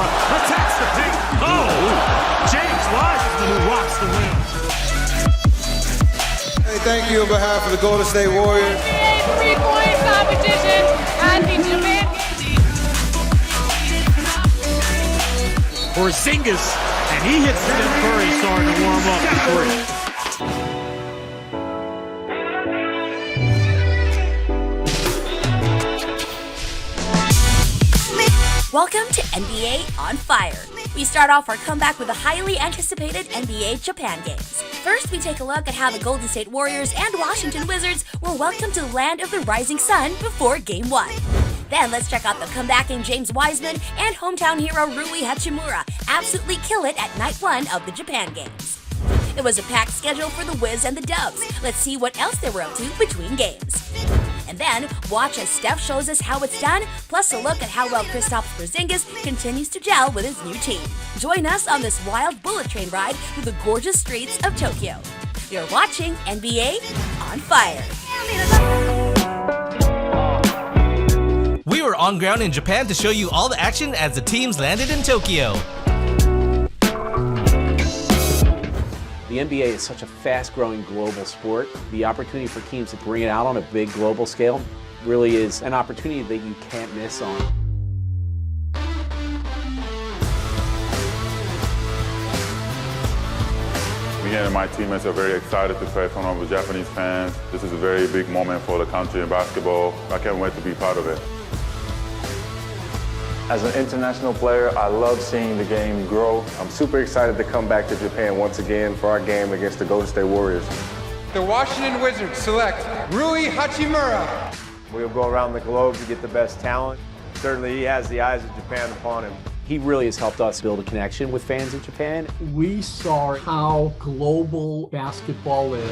attacks the paint. Oh! James Wiseman who rocks the rim. Hey, thank you on behalf of the Golden State Warriors. NBA three-point competition at the Japan Porzingis, and he hits Steph Curry starting to warm up for three. Welcome to NBA on Fire. We start off our comeback with the highly anticipated NBA Japan games. First, we take a look at how the Golden State Warriors and Washington Wizards were welcomed to the land of the rising sun before Game 1. Then let's check out the comebacking James Wiseman and hometown hero Rui Hachimura absolutely kill it at night 1 of the Japan games. It was a packed schedule for the Wiz and the Dubs. Let's see what else they were up to between games. And then, watch as Steph shows us how it's done, plus a look at how well Kristaps Porzingis continues to gel with his new team. Join us on this wild bullet train ride through the gorgeous streets of Tokyo. You're watching NBA on Fire. We were on ground in Japan to show you all the action as the teams landed in Tokyo. The NBA is such a fast-growing global sport. The opportunity for teams to bring it out on a big global scale really is an opportunity that you can't miss on. Me and my teammates are very excited to play in front of Japanese fans. This is a very big moment for the country in basketball. I can't wait to be part of it. As an international player, I love seeing the game grow. I'm super excited to come back to Japan once again for our game against the Golden State Warriors. The Washington Wizards select Rui Hachimura. We'll go around the globe to get the best talent. Certainly he has the eyes of Japan upon him. He really has helped us build a connection with fans in Japan. We saw how global basketball is.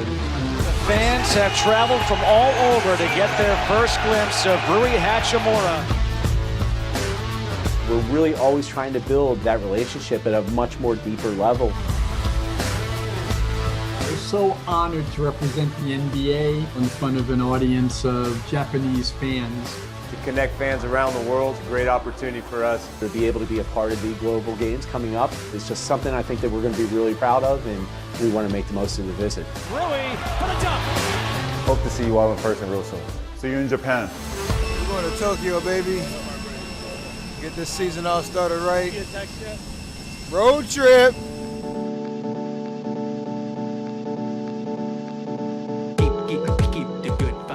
Fans have traveled from all over to get their first glimpse of Rui Hachimura. We're really always trying to build that relationship at a much more deeper level. We're so honored to represent the NBA in front of an audience of Japanese fans. To connect fans around the world, it's a great opportunity for us. To be able to be a part of the global games coming up is just something I think that we're going to be really proud of, and we want to make the most of the visit. Rui for the dunk. Hope to see you all in person real soon. See you in Japan. We're going to Tokyo, baby. Get this season all started right. Road trip.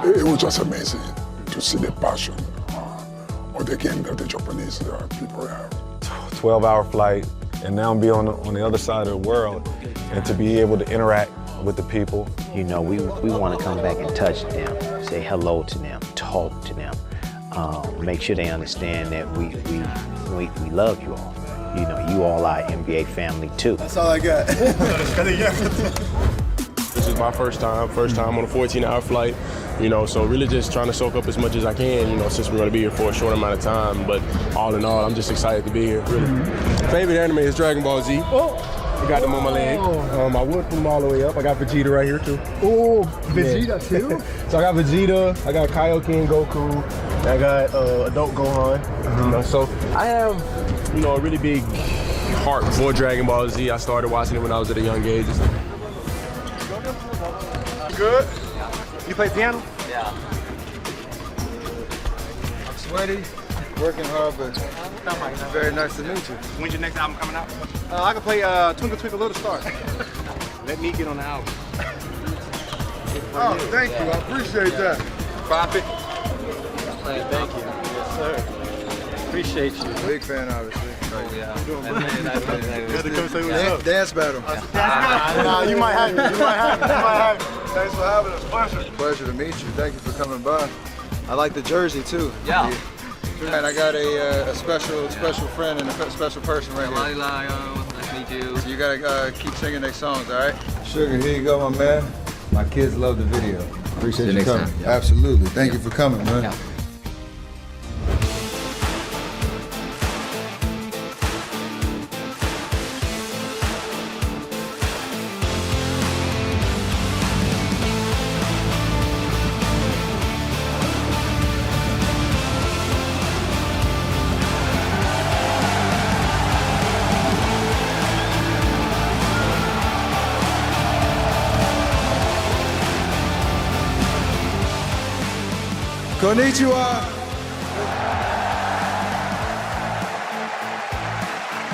It was just amazing to see the passion of the game that the Japanese people have. 12-hour flight, and now be on the other side of the world, and to be able to interact with the people. You know, we want to come back and touch them, say hello to them, talk to them. Make sure they understand that we love you all. You know, you all are NBA family too. That's all I got. This is my first time on a 14-hour flight, you know, so really just trying to soak up as much as I can, you know, since we're going to be here for a short amount of time. But all in all, I'm just excited to be here, really. Favorite anime is Dragon Ball Z. I got them on my leg. I would put them all the way up. I got Vegeta right here too. Oh, Vegeta too? So I got Vegeta, I got Kaioken Goku, I got Adult Gohan. You know, so I have, you know, a really big heart for Dragon Ball Z. I started watching it when I was at a young age. Good? You play piano? Yeah. I'm sweaty, working hard, but very nice to meet you. When's your next album coming out? I can play Twinkle Twinkle Little Star. Let me get on the album. Oh, thank you. I appreciate that. Profit. Thank you. Yes, sir. Appreciate you. Big fan, obviously. Oh, yeah. You had to come say what's up. Dance battle. Nah, you might have me. Thanks for having us. Pleasure to meet you. Thank you for coming by. I like the jersey too. Yeah. And I got a special friend and a special person right here. Nice to meet you. So you gotta keep singing their songs, all right? Sugar, here you go, my man. My kids love the video. Appreciate you coming. Yeah. Absolutely. Thank you for coming, man. Yeah. Konnichiwa.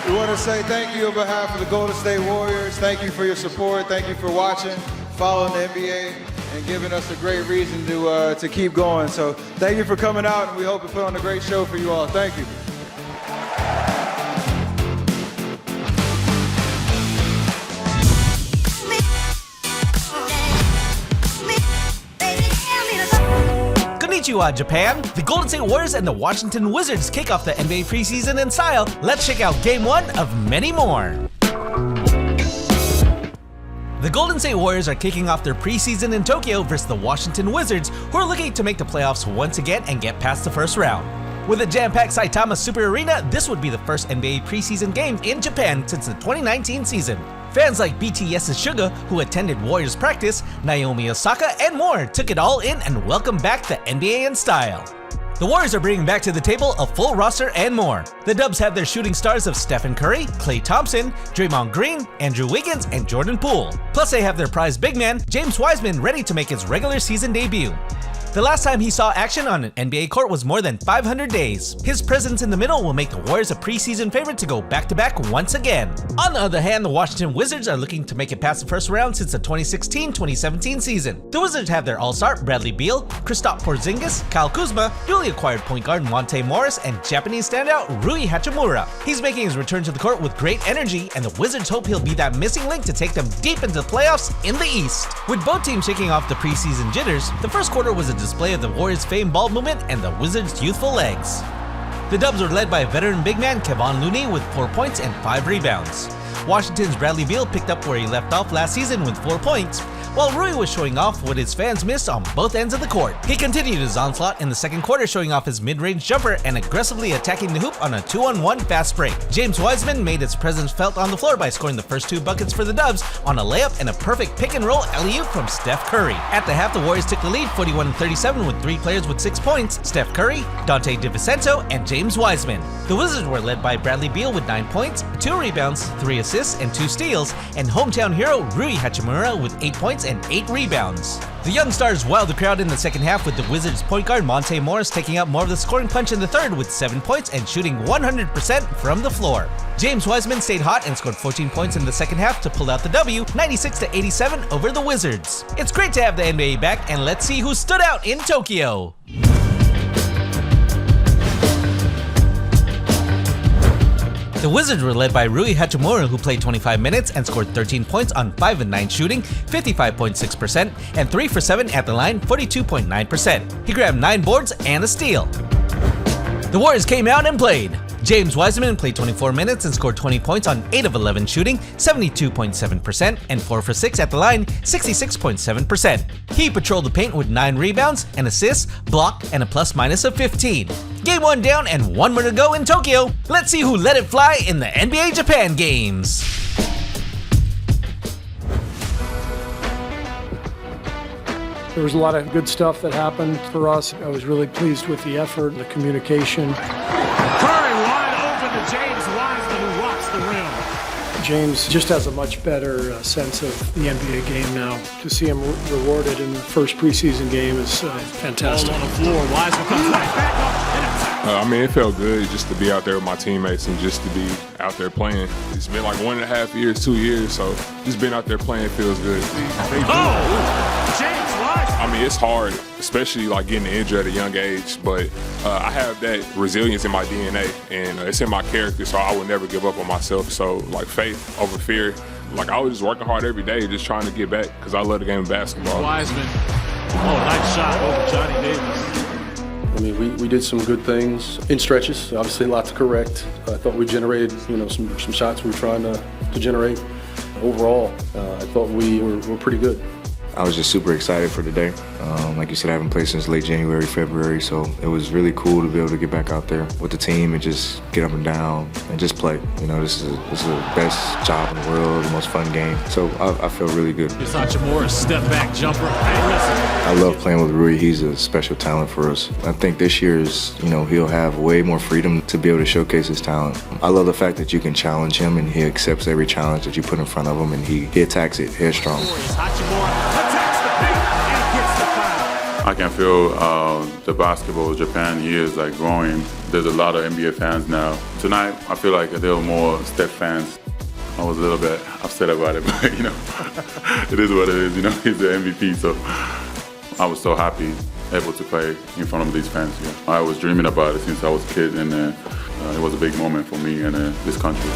We want to say thank you on behalf of the Golden State Warriors. Thank you for your support. Thank you for watching, following the NBA, and giving us a great reason to keep going. So thank you for coming out, and we hope to put on a great show for you all. Thank you. Konnichiwa, Japan! The Golden State Warriors and the Washington Wizards kick off the NBA preseason in style. Let's check out Game 1 of many more. The Golden State Warriors are kicking off their preseason in Tokyo versus the Washington Wizards, who are looking to make the playoffs once again and get past the first round. With a jam-packed Saitama Super Arena, this would be the first NBA preseason game in Japan since the 2019 season. Fans like BTS's Suga, who attended Warriors practice, Naomi Osaka, and more took it all in and welcomed back the NBA in style. The Warriors are bringing back to the table a full roster and more. The Dubs have their shooting stars of Stephen Curry, Klay Thompson, Draymond Green, Andrew Wiggins, and Jordan Poole. Plus they have their prized big man, James Wiseman, ready to make his regular season debut. The last time he saw action on an NBA court was more than 500 days. His presence in the middle will make the Warriors a preseason favorite to go back-to-back once again. On the other hand, the Washington Wizards are looking to make it past the first round since the 2016-2017 season. The Wizards have their all-star Bradley Beal, Kristaps Porzingis, Kyle Kuzma, newly acquired point guard Monte Morris, and Japanese standout Rui Hachimura. He's making his return to the court with great energy, and the Wizards hope he'll be that missing link to take them deep into the playoffs in the East. With both teams shaking off the preseason jitters, the first quarter was a display of the Warriors' famed ball movement and the Wizards' youthful legs. The Dubs were led by veteran big man Kevon Looney with 4 points and 5 rebounds. Washington's Bradley Beal picked up where he left off last season with 4 points, while Rui was showing off what his fans missed on both ends of the court. He continued his onslaught in the second quarter, showing off his mid-range jumper and aggressively attacking the hoop on a 2-on-1 fast break. James Wiseman made his presence felt on the floor by scoring the first 2 buckets for the Dubs on a layup and a perfect pick-and-roll alley-oop from Steph Curry. At the half, the Warriors took the lead 41-37 with 3 players with 6 points, Steph Curry, Dante DiVincenzo, and James Wiseman. The Wizards were led by Bradley Beal with 9 points, 2 rebounds, 3 assists, and 2 steals, and hometown hero Rui Hachimura with 8 points and 8 rebounds. The young stars wowed the crowd in the second half, with the Wizards point guard Monte Morris taking up more of the scoring punch in the third with 7 points and shooting 100% from the floor. James Wiseman stayed hot and scored 14 points in the second half to pull out the W, 96-87 over the Wizards. It's great to have the NBA back, and let's see who stood out in Tokyo. The Wizards were led by Rui Hachimura, who played 25 minutes and scored 13 points on 5 of 9 shooting, 55.6%, and 3 for 7 at the line, 42.9%. He grabbed 9 boards and a steal. The Warriors came out and played. James Wiseman played 24 minutes and scored 20 points on 8 of 11 shooting, 72.7%, and 4 for 6 at the line, 66.7%. He patrolled the paint with 9 rebounds, an assist, block, and a plus-minus of 15. Game 1 down and 1 more to go in Tokyo. Let's see who let it fly in the NBA Japan games. There was a lot of good stuff that happened for us. I was really pleased with the effort, the communication. Curry wide open to James Wiseman, who rocks the rim. James just has a much better sense of the NBA game now. To see him rewarded in the first preseason game is fantastic. Ball on the floor, Wiseman comes right back up and it's I mean, it felt good just to be out there with my teammates and just to be out there playing. It's been like 1.5 years, 2 years, so just being out there playing feels good. Oh, James Wiseman. I mean, it's hard, especially like getting injured at a young age, but I have that resilience in my DNA, and it's in my character, so I would never give up on myself. So, like, faith over fear. Like, I was just working hard every day, just trying to get back, because I love the game of basketball. Wiseman, nice shot over Johnny Davis. I mean, we did some good things in stretches. Obviously, a lot to correct. I thought we generated, some shots we were trying to generate. Overall, I thought we were pretty good. I was just super excited for today. Like you said, I haven't played since late January, February, so it was really cool to be able to get back out there with the team and just get up and down and just play. This is the best job in the world, the most fun game. So I feel really good. It's Hachimura, step back jumper. Hey, listen. I love playing with Rui. He's a special talent for us. I think this year is, he'll have way more freedom to be able to showcase his talent. I love the fact that you can challenge him and he accepts every challenge that you put in front of him and he attacks it headstrong. I can feel the basketball Japan here is like growing. There's a lot of NBA fans now. Tonight, I feel like there were more Steph fans. I was a little bit upset about it, but you know, it is what it is. You know, he's the MVP, so I was so happy able to play in front of these fans. Yeah. I was dreaming about it since I was a kid, and it was a big moment for me and this country.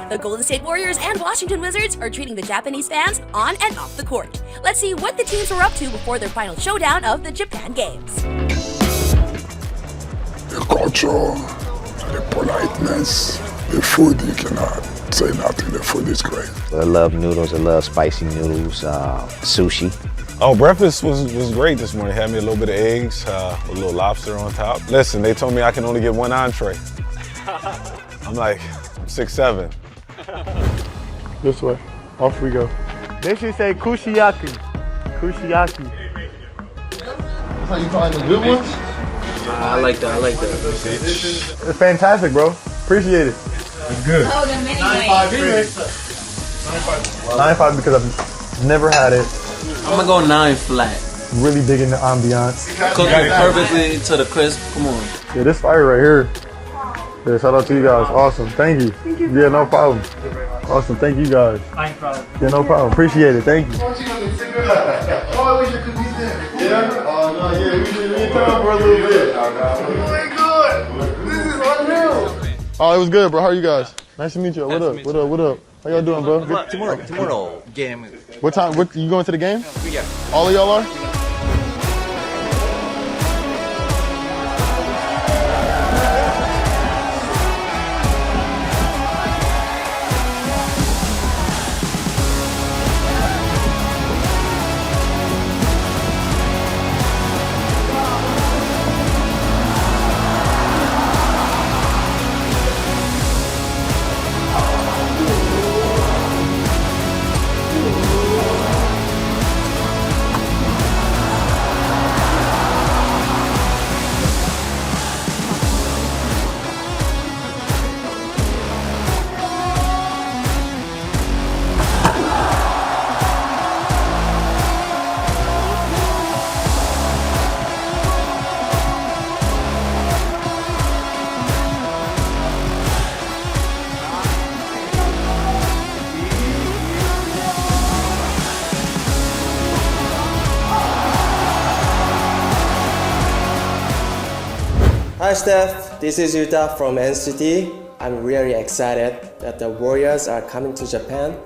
The Golden State Warriors and Washington Wizards are treating the Japanese fans on and off the court. Let's see what the teams were up to before their final showdown of the Japan Games. The culture, the politeness, the food, you cannot say nothing. The food is great. I love noodles. I love spicy noodles, sushi. Oh, breakfast was great this morning. Had me a little bit of eggs, a little lobster on top. Listen, they told me I can only get one entree. I'm like, I'm 6'7". This way. Off we go. They should say kushiyaki. Kushiyaki. That's how you find the good ones? I like that. It's fantastic, bro. Appreciate it. It's good. Oh, the mini 9.5 because I've never had it. I'm gonna go 9 flat. Really digging the ambiance. Cook it perfectly to the crisp. Come on. Yeah, this fire right here. Yeah, shout out to you guys. Awesome. Thank you. Yeah, no problem. Awesome. Thank you guys. Yeah, no problem. Appreciate it. Thank you. Oh, I wish I could be there. Yeah? Oh, no, yeah, we should be in town for a little bit. Oh, my God. This is unreal. Oh, it was good, bro. How are you guys? Nice to meet you. What up? What up? What up? How y'all doing, bro? Tomorrow game. What time? You going to the game? Yeah. All of y'all are? Hi Steph, this is Yuta from NCT. I'm really excited that the Warriors are coming to Japan.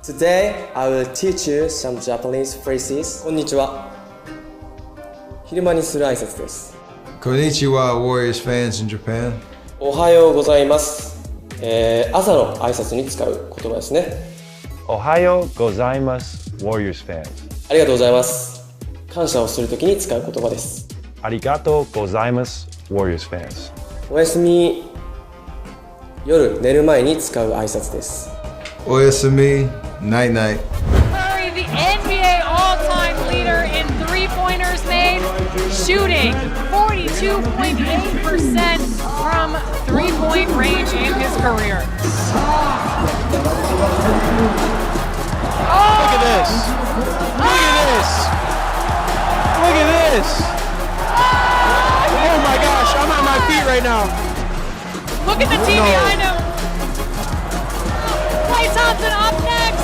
Today, I will teach you some Japanese phrases. こんにちは。昼間にする挨拶です。Konnichiwa, Warriors fans in Japan. おはようございます。朝の挨拶に使う言葉ですね。おはようございます、Warriors fans。ありがとうございます。感謝をするときに使う言葉です。ありがとうございます、Warriors fans。おやすみ。夜寝る前に使う挨拶です。おやすみ。Night night. Curry, the NBA all-time leader in three-pointers made, shooting 42.8% from three-point range in his career. Look at this. Look at this. Look at this. Oh my gosh, I'm on my feet right now. Look at the TV behind him. Klay Thompson up next.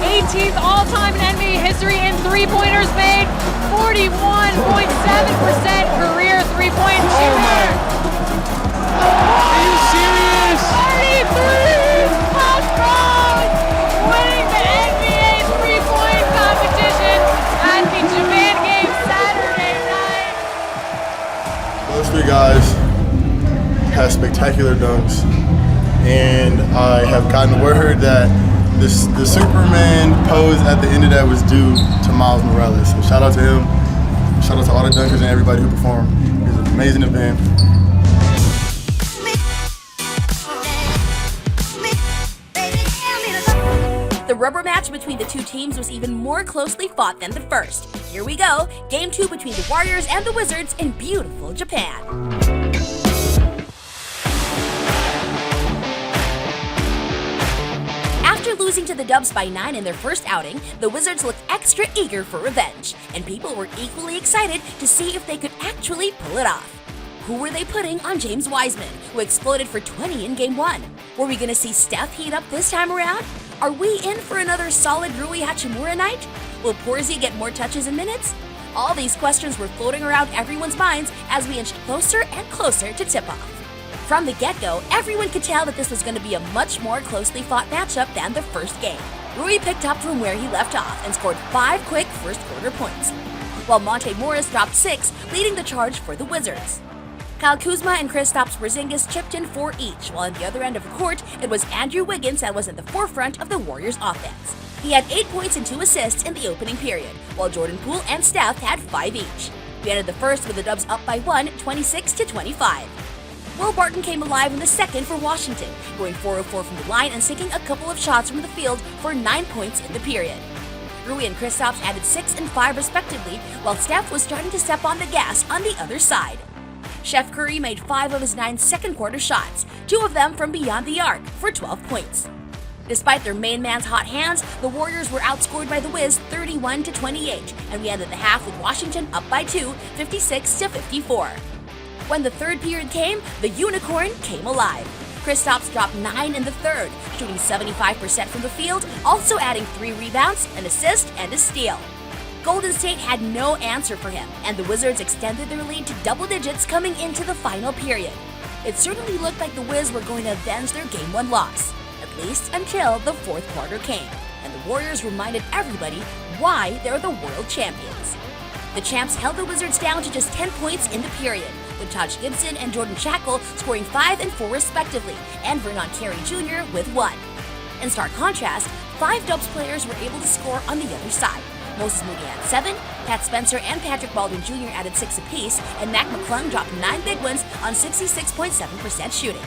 18th all-time in NBA history in three-pointers made. 41.7% career three-point shooter. Are you serious? 33 LeBron winning the NBA three-point competition at the Japan Games Saturday night. Those three guys have spectacular dunks, and I have gotten word that the Superman pose at the end of that was due to Miles Morales. So shout out to him. Shout out to all the dunkers and everybody who performed. It was an amazing event. The rubber match between the two teams was even more closely fought than the first. Here we go, Game 2 between the Warriors and the Wizards in beautiful Japan. Losing to the Dubs by 9 in their first outing, the Wizards looked extra eager for revenge, and people were equally excited to see if they could actually pull it off. Who were they putting on James Wiseman, who exploded for 20 in Game 1? Were we going to see Steph heat up this time around? Are we in for another solid Rui Hachimura night? Will Porzy get more touches and minutes? All these questions were floating around everyone's minds as we inched closer and closer to tip-off. From the get-go, everyone could tell that this was going to be a much more closely fought matchup than the first game. Rui picked up from where he left off and scored 5 quick first-quarter points, while Monte Morris dropped 6, leading the charge for the Wizards. Kyle Kuzma and Kristaps Porzingis chipped in 4 each, while on the other end of the court, it was Andrew Wiggins that was at the forefront of the Warriors' offense. He had 8 points and 2 assists in the opening period, while Jordan Poole and Steph had 5 each. We ended the first with the Dubs up by 1, 26-25. Will Barton came alive in the second for Washington, going 4 of 4 from the line and sinking a couple of shots from the field for 9 points in the period. Rui and Kristaps added 6 and 5 respectively, while Steph was starting to step on the gas on the other side. Chef Curry made 5 of his 9 second-quarter shots, 2 of them from beyond the arc, for 12 points. Despite their main man's hot hands, the Warriors were outscored by the Wiz 31-28, and we ended the half with Washington up by 2, 56-54. When the third period came, the Unicorn came alive. Kristaps dropped 9 in the third, shooting 75% from the field, also adding 3 rebounds, an assist, and a steal. Golden State had no answer for him, and the Wizards extended their lead to double digits coming into the final period. It certainly looked like the Wiz were going to avenge their Game 1 loss, at least until the fourth quarter came, and the Warriors reminded everybody why they're the world champions. The champs held the Wizards down to just 10 points in the period, with Taj Gibson and Jordan Shackle scoring 5 and 4 respectively, and Vernon Carey Jr. with 1. In stark contrast, 5 Dubs players were able to score on the other side. Moses Moody had 7, Pat Spencer and Patrick Baldwin Jr. added 6 apiece, and Mac McClung dropped 9 big ones on 66.7% shooting.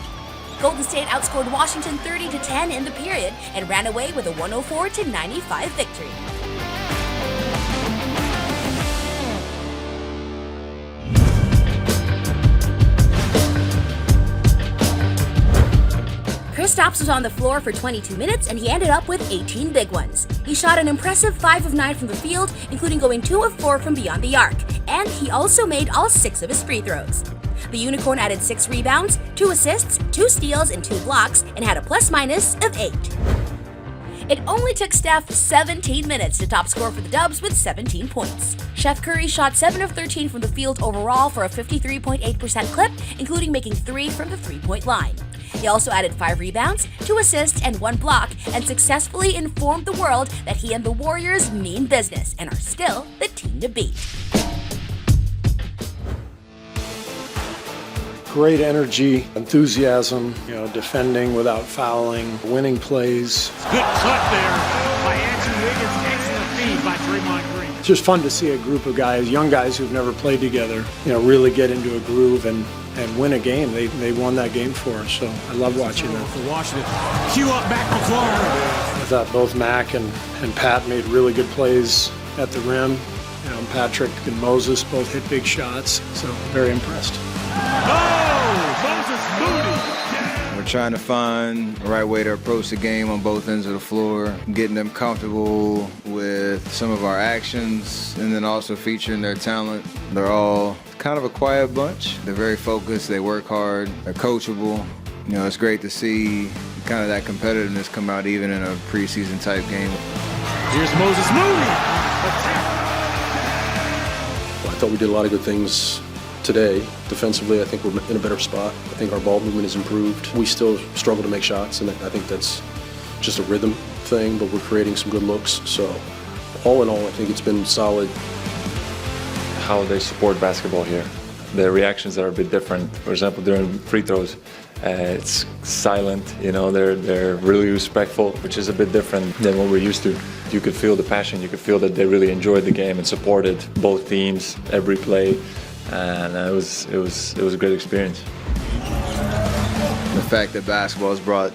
Golden State outscored Washington 30-10 in the period and ran away with a 104-95 victory. Kristaps was on the floor for 22 minutes and he ended up with 18 big ones. He shot an impressive 5 of 9 from the field, including going 2 of 4 from beyond the arc, and he also made all 6 of his free throws. The Unicorn added 6 rebounds, 2 assists, 2 steals, and 2 blocks, and had a plus-minus of 8. It only took Steph 17 minutes to top score for the Dubs with 17 points. Chef Curry shot 7 of 13 from the field overall for a 53.8% clip, including making 3 from the three-point line. He also added 5 rebounds, 2 assists, and 1 block, and successfully informed the world that he and the Warriors mean business and are still the team to beat. Great energy, enthusiasm, defending without fouling, winning plays. Good cut there by Andrew Wiggins. Excellent feed by Draymond Green. It's just fun to see a group of guys, young guys who've never played together, really get into a groove and win a game. They won that game for us, so I love watching that. For Washington, cue up Mac McClung. I thought both Mac and Pat made really good plays at the rim. Patrick and Moses both hit big shots, so very impressed. Moses Moody. We're trying to find the right way to approach the game on both ends of the floor, getting them comfortable with some of our actions, and then also featuring their talent. They're all kind of a quiet bunch. They're very focused, they work hard, they're coachable. It's great to see kind of that competitiveness come out even in a preseason type game. Here's Moses Moody. I thought we did a lot of good things today. Defensively, I think we're in a better spot. I think our ball movement has improved. We still struggle to make shots, and I think that's just a rhythm thing, but we're creating some good looks. So all in all, I think it's been solid. How they support basketball here. The reactions are a bit different. For example, during free throws, it's silent, they're really respectful, which is a bit different than what we're used to. You could feel the passion, you could feel that they really enjoyed the game and supported both teams, every play, and it was a great experience. The fact that basketball has brought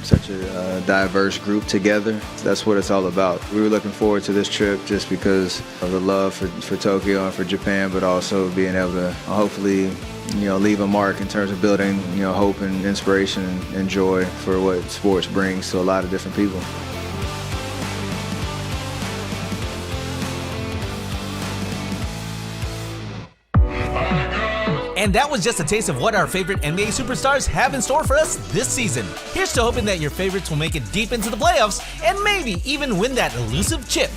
such a diverse group together, that's what it's all about. We were looking forward to this trip just because of the love for Tokyo and for Japan, but also being able to hopefully leave a mark in terms of building, hope and inspiration and joy for what sports brings to a lot of different people. And that was just a taste of what our favorite NBA superstars have in store for us this season. Here's to hoping that your favorites will make it deep into the playoffs and maybe even win that elusive chip.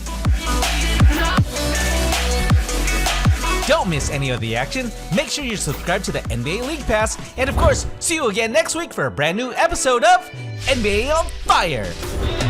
Don't miss any of the action. Make sure you're subscribed to the NBA League Pass. And of course, see you again next week for a brand new episode of NBA on Fire.